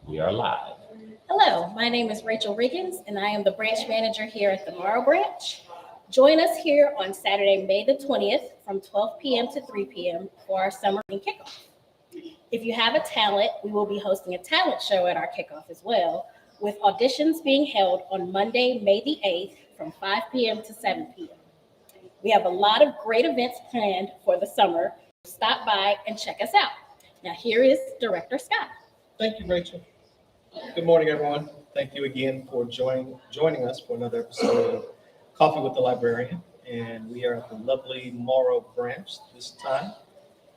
We are live. Hello, my name is Rachel Riggins, and I am the branch manager here at the Morrow Branch. Join us here on Saturday, May the 20th from 12 p.m. to 3 p.m. for our summer kickoff. If you have a talent, we will be hosting a talent show at our kickoff as well, with auditions being held on Monday, May the 8th from 5 p.m. to 7 p.m. We have a lot of great events planned for the summer. Stop by and check us out. Now, here is Director Scott. Thank you, Rachel. Good morning, everyone. Thank you again for joining us for another episode of Coffee with the Librarian. And we are at the lovely Morrow Branch this time.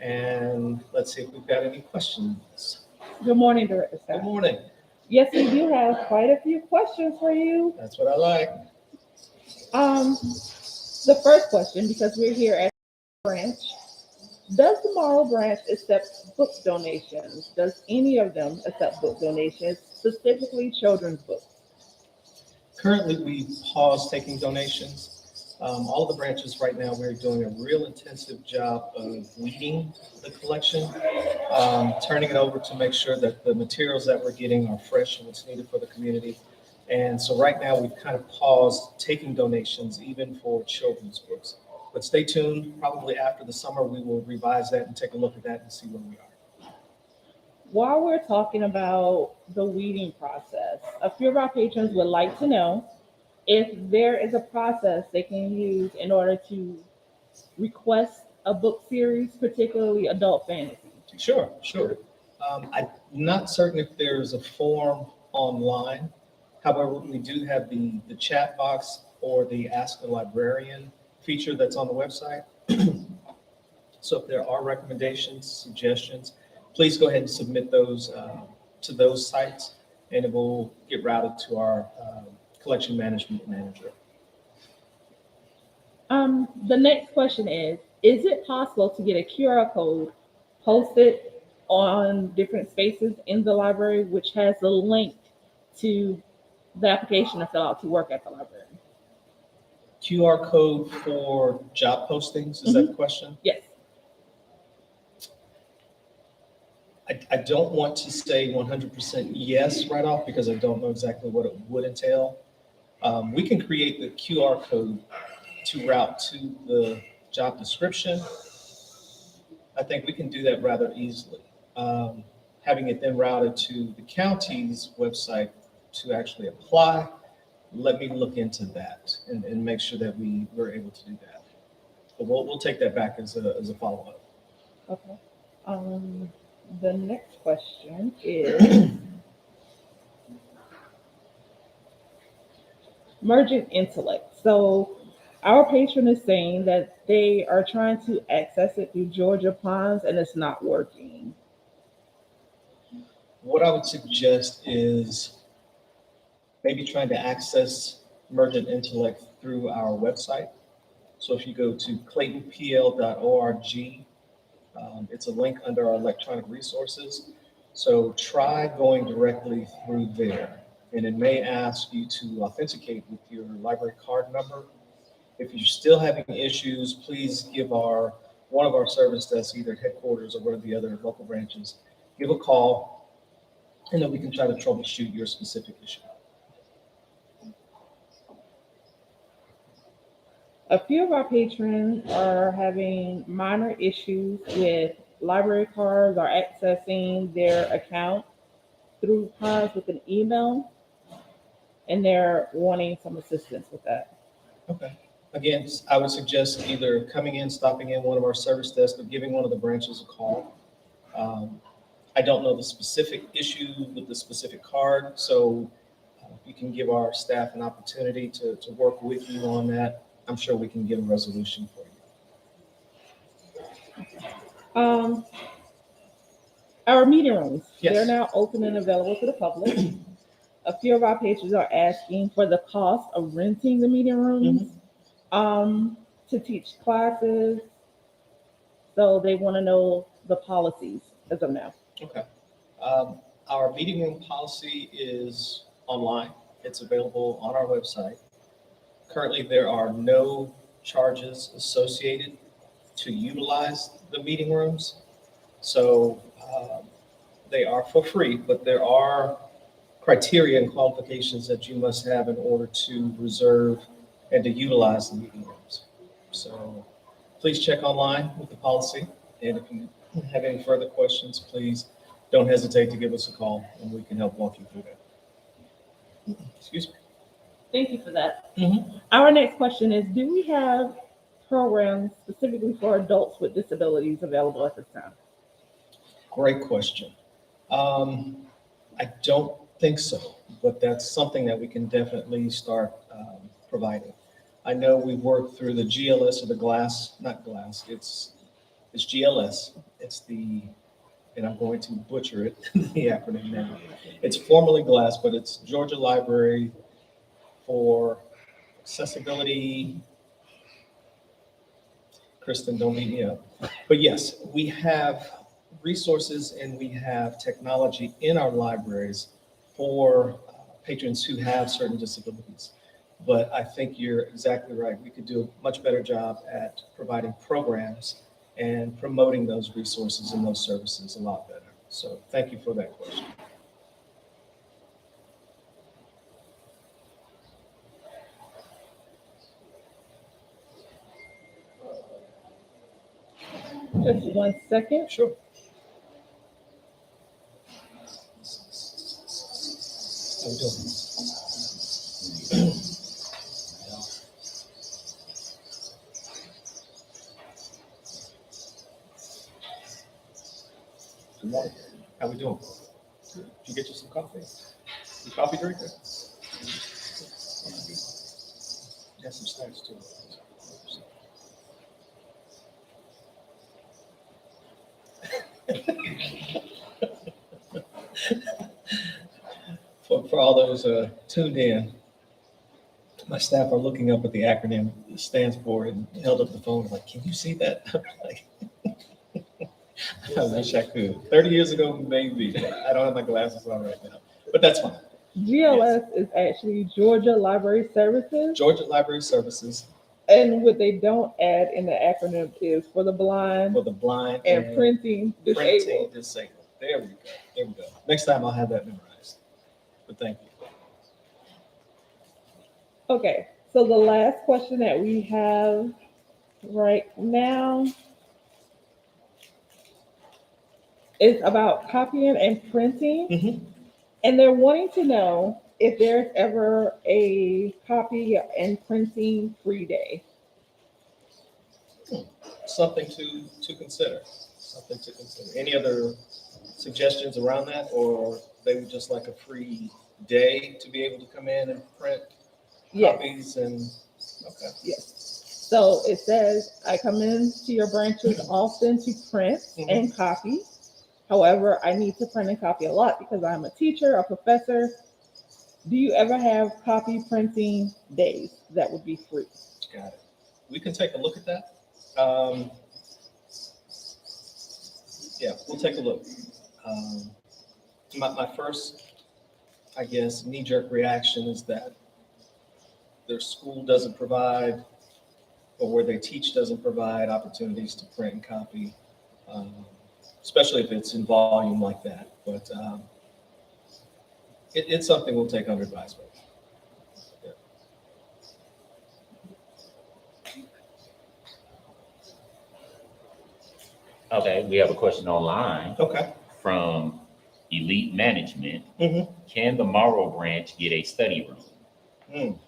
And let's see if we've got any questions. Good morning, Director Good Scott. morning. Yes, we do have quite a few questions for you. That's what I like. The first question, because we're here at the branch, does the Morrow Branch accept book donations? Does any of them accept book donations, specifically children's books? Currently, we paused taking donations. All of the branches right now, we're doing a real intensive job of weeding the collection, turning it over to make sure that the materials that we're getting are fresh and what's needed for the community. And so right now, we've kind of paused taking donations even for children's books. But stay tuned. Probably after the summer, we will revise that and take a look at that and see where we are. While we're talking about the weeding process, a few of our patrons would like to know if there is a process they can use in order to request a book series, particularly adult fantasy. Sure. I'm not certain if there's a form online. However, we do have the chat box or the Ask a Librarian feature that's on the website. So if there are recommendations, suggestions, please go ahead and submit those to those sites, and it will get routed to our collection management manager. The next question is it possible to get a QR code posted on different spaces in the library, which has a link to the application to fill out to work at the library? QR code for job postings, is that the question? Yes. I don't want to say 100% yes right off because I don't know exactly what it would entail. We can create the QR code to route to the job description. I think we can do that rather easily. Having it then routed to the county's website to actually apply, let me look into that and make sure that we're able to do that. But we'll take that back as a follow-up. Okay. The next question is merging intellect. So our patron is saying that they are trying to access it through Georgia Ponds and it's not working. What I would suggest is maybe trying to access Mergent Intellect through our website. So if you go to claytonpl.org, it's a link under our electronic resources. So try going directly through there. And it may ask you to authenticate with your library card number. If you're still having issues, please give one of our service desks, either headquarters or one of the other local branches, give a call, and then we can try to troubleshoot your specific issue. A few of our patrons are having minor issues with library cards or accessing their account through Ponds with an email, and they're wanting some assistance with that. Okay. Again, I would suggest either coming in, stopping in one of our service desks, or giving one of the branches a call. I don't know the specific issue with the specific card, so you can give our staff an opportunity to work with you on that. I'm sure we can get a resolution for you. Our meeting rooms, Yes. They're now open and available to the public. A few of our patrons are asking for the cost of renting the meeting rooms to teach classes. So they want to know the policies as of now. Okay. Our meeting room policy is online. It's available on our website. Currently, there are no charges associated to utilize the meeting rooms. So they are for free, but there are criteria and qualifications that you must have in order to reserve and to utilize the meeting rooms. So please check online with the policy. And if you have any further questions, please don't hesitate to give us a call and we can help walk you through that. Excuse me. Thank you for that. Mhm. Our next question is, do we have programs specifically for adults with disabilities available at this time? Great question. I don't think so, but that's something that we can definitely start providing. I know we worked through the GLS or the glass, not glass, it's GLS. It's the, and I'm going to butcher it, the acronym now. It's formerly glass, but it's Georgia Library for Accessibility. Kristen, don't beat me up. But yes, we have resources and we have technology in our libraries for patrons who have certain disabilities. But I think you're exactly right. We could do a much better job at providing programs and promoting those resources and those services a lot better. So thank you for that question. Just 1 second. Sure. How you doing? Good morning. How we doing? Did you get you some coffee? You coffee drinker? Got some snacks too. For all those tuned in, my staff are looking up at the acronym it stands for and held up the phone like, can you see that? Like, I wish I could. 30 years ago, maybe. I don't have my glasses on right now, but that's fine. GLS is actually Georgia Library Services, Georgia Library Services and what they don't add in the acronym is for the blind for the blind and printing disabled. disabled. There we go. There we go. Next time I'll have that memorized. But thank you. Okay, so the last question that we have right now is about copying and printing. Mhm. And they're wanting to know if there's ever a copy and printing free day. Something to consider. Something to consider. Any other suggestions around that, or they would just like a free day to be able to come in and print Yes, copies and okay. yes. So it says, I come into your branches often to print and copy. However, I need to print and copy a lot because I'm a teacher, a professor. Do you ever have copy printing days that would be free? Got it. We can take a look at that. Yeah, we'll take a look. My first, I guess, knee-jerk reaction is that their school doesn't provide, or where they teach doesn't provide opportunities to print and copy, especially if it's in volume like that. But it's something we'll take under advisement. Yeah. Okay, we have a question online Okay. from Elite Management. Mhm. Can the Morrow Branch get a study room? Mm.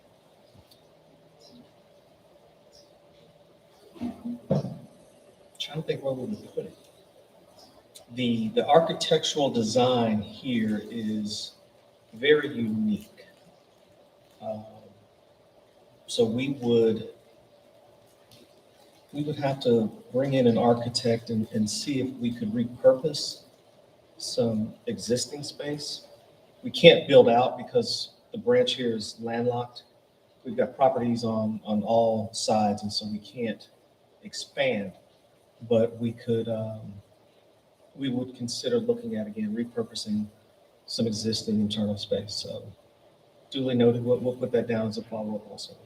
Trying to think where we would put it. The architectural design here is very unique. Um, So we would have to bring in an architect and see if we could repurpose some existing space. We can't build out because the branch here is landlocked. We've got properties on all sides, and so we can't expand. But we could, we would consider looking at, again, repurposing some existing internal space. So duly noted, we'll put that down as a follow-up also.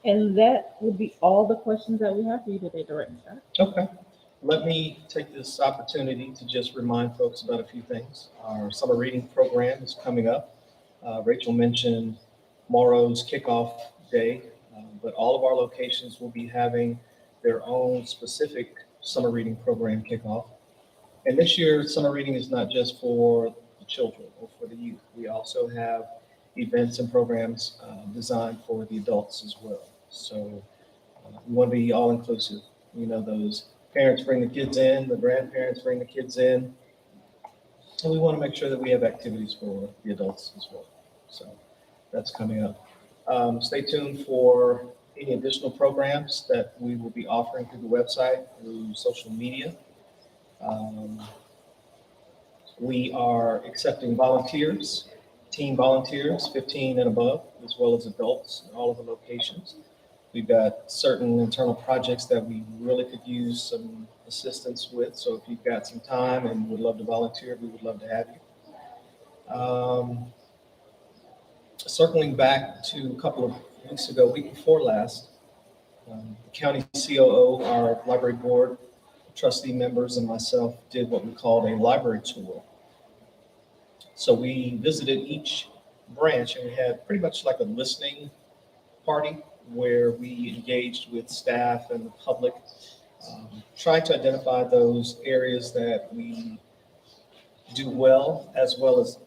And that would be all the questions that we have for you today, Director. Okay. Let me take this opportunity to just remind folks about a few things. Our summer reading program is coming up. Rachel mentioned Morrow's kickoff day, but all of our locations will be having their own specific summer reading program kickoff. And this year, summer reading is not just for the children or for the youth. We also have events and programs designed for the adults as well. So we want to be all inclusive. You know, those parents bring the kids in, the grandparents bring the kids in. And we want to make sure that we have activities for the adults as well. So that's coming up. Stay tuned for any additional programs that we will be offering through the website, through social media. We are accepting volunteers, teen volunteers, 15 and above, as well as adults in all of the locations. We've got certain internal projects that we really could use some assistance with. So if you've got some time and would love to volunteer, we would love to have you. Circling back to a couple of weeks ago, week before last, the county COO, our library board, trustee members, and myself did what we called a library tour. So we visited each branch and we had pretty much like a listening party where we engaged with staff and the public, trying to identify those areas that we do well as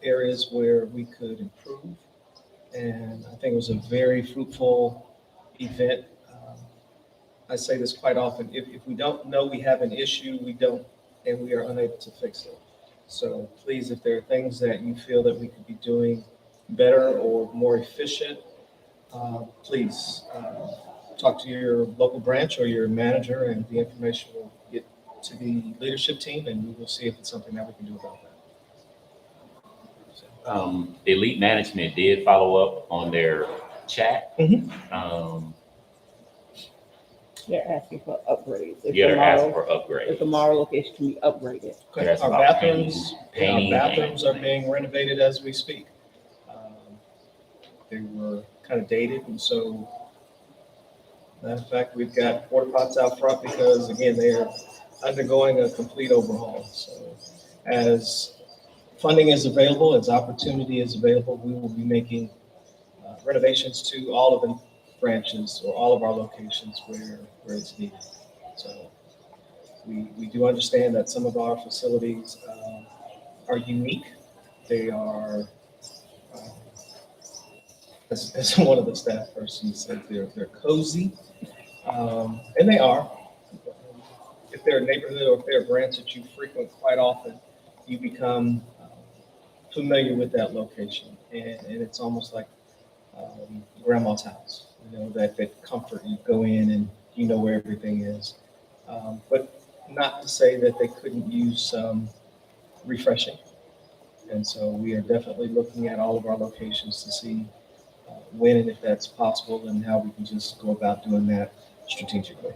areas where we could improve. And I think it was a very fruitful event. I say this quite often, if we don't know we have an issue, we don't, and we are unable to fix it. So please, if there are things that you feel that we could be doing better or more efficient, please talk to your local branch or your manager, and the information will get to the leadership team, and we will see if it's something that we can do about that. Elite Management did follow up on their chat. They're asking for upgrades. If They're asking tomorrow, for upgrades. if the Morrow location can be upgraded. Okay. That's Our about painting bathrooms are being renovated as we speak. They were kind of dated, and so, matter of fact, we've got porta pots out front because, again, they are undergoing a complete overhaul. So as funding is available, as opportunity is available, we will be making renovations to all of the branches or all of our locations where it's needed. So we do understand that some of our facilities are unique. They are, as one of the staff persons said, they're cozy, and they are. If they're a neighborhood or if they're a branch that you frequent quite often, you become familiar with that location, and it's almost like grandma's house. You know, that comfort, you go in and you know where everything is. But not to say that they couldn't use some refreshing. And so we are definitely looking at all of our locations to see when and if that's possible and how we can just go about doing that strategically.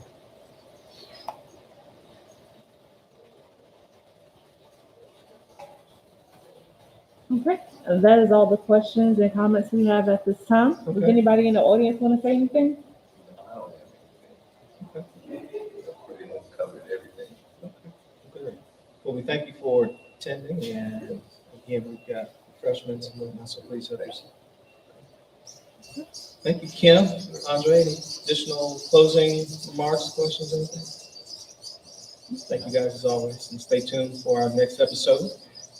Okay, and that is all the questions and comments we have at this time. Does Okay. anybody in the audience want to say anything? Pretty much covered everything. Good. Well, we thank you for attending, and again, we've got refreshments and whatnot, so please help yourself. Thank you, Kim. Andre, any additional closing remarks, questions, anything? Thank you guys as always, and stay tuned for our next episode.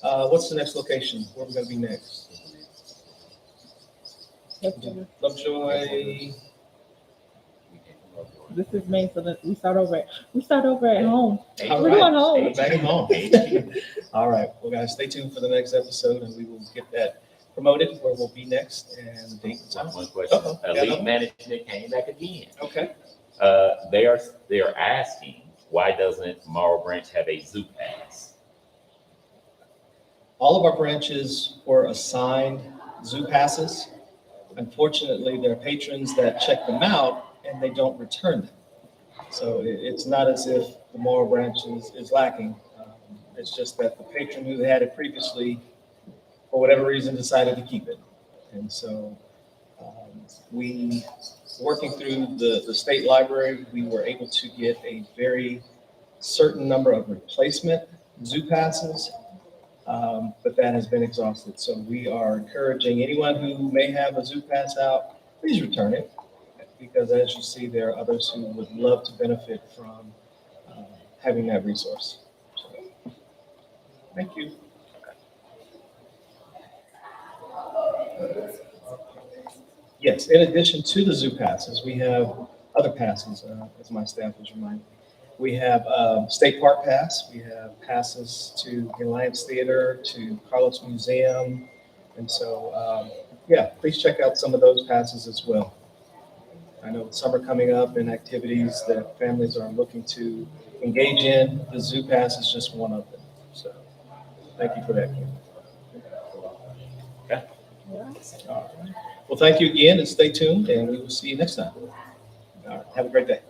What's the next location? Where are we going to be next? Lovejoy. This is May, so that we start over at home. All We're right. going home. Back home. All right. Well, guys, stay tuned for the next episode, and we will get that promoted where we'll be next and the date and time. One question. Uh-oh. Elite Management came back again. Okay. They are asking, why doesn't Morrow Branch have a zoo pass? All of our branches were assigned zoo passes. Unfortunately, there are patrons that check them out and they don't return them. So it's not as if the Morrow Branch is lacking. It's just that the patron who had it previously, for whatever reason, decided to keep it. And so We, working through the state library, we were able to get a very certain number of replacement zoo passes, but that has been exhausted. So we are encouraging anyone who may have a zoo pass out, please return it, because as you see, there are others who would love to benefit from having that resource. So, thank you. Yes, in addition to the zoo passes, we have other passes, as my staff has reminded me. We have State Park Pass. We have passes to the Alliance Theater, to Carlos Museum. And so, yeah, please check out some of those passes as well. I know with summer coming up and activities that families are looking to engage in, the zoo pass is just one of them. So thank you for that, Kim. Okay. All right. Well, thank you again and stay tuned, and we will see you next time. All right. Have a great day.